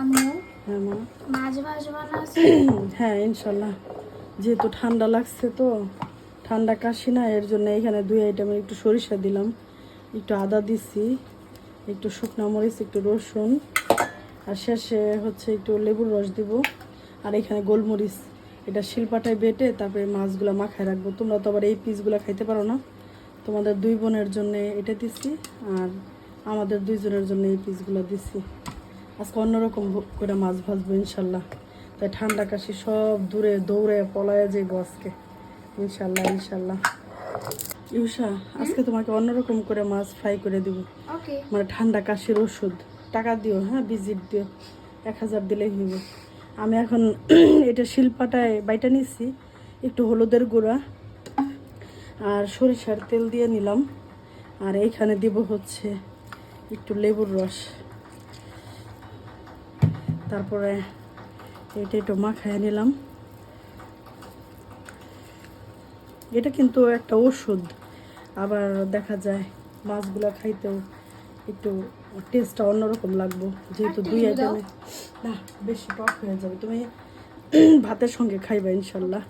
আম্মু হ্যাঁ মা। মাছ ভাজবা না? হ্যাঁ ইনশাল্লাহ, যেহেতু ঠান্ডা লাগছে তো, ঠান্ডা কাশি না, এর জন্য এখানে 2 আইটেমের একটু সরিষা দিলাম, একটু আদা দিছি, একটু শুকনো মরিচ, একটু রসুন, আর শেষে হচ্ছে একটু লেবুর রস দিব। আর এখানে গোলমরিচ, এটা শিলপাটায় বেটে তারপরে মাছগুলো মাখায় রাখবো। তোমরা তো আবার এই পিসগুলো খাইতে পারো না, তোমাদের 2 বোনের জন্য এটা দিছি, আর আমাদের 2 জনের জন্য এই পিসগুলো দিছি। আজকে অন্যরকম করে মাছ ভাজবো ইনশাল্লাহ, তাই ঠান্ডা কাশি সব দূরে দৌড়ে পলায় যাইবো আজকে ইনশাল্লাহ। ইনশাল্লাহ ইউষা, আজকে তোমাকে অন্যরকম করে মাছ ফ্রাই করে দিব, ওকে। মানে ঠান্ডা কাশির ওষুধ। টাকা দিও, হ্যাঁ ভিজিট দিও, 1000 দিলেই হইব। আমি এখন এটা শিলপাটায় বাইটা নিচ্ছি, একটু হলুদের গুঁড়া আর সরিষার তেল দিয়ে নিলাম, আর এইখানে দিব হচ্ছে একটু লেবুর রস, তারপরে এটা একটু মাখায় নিলাম। এটা কিন্তু একটা ওষুধ, আবার দেখা যায় মাছগুলো খাইতেও একটু টেস্টটা অন্যরকম লাগবে, যেহেতু 2 আইটেমে। না বেশি টক হয়ে যাবে, তুমি ভাতের সঙ্গে খাইবা ইনশাল্লাহ।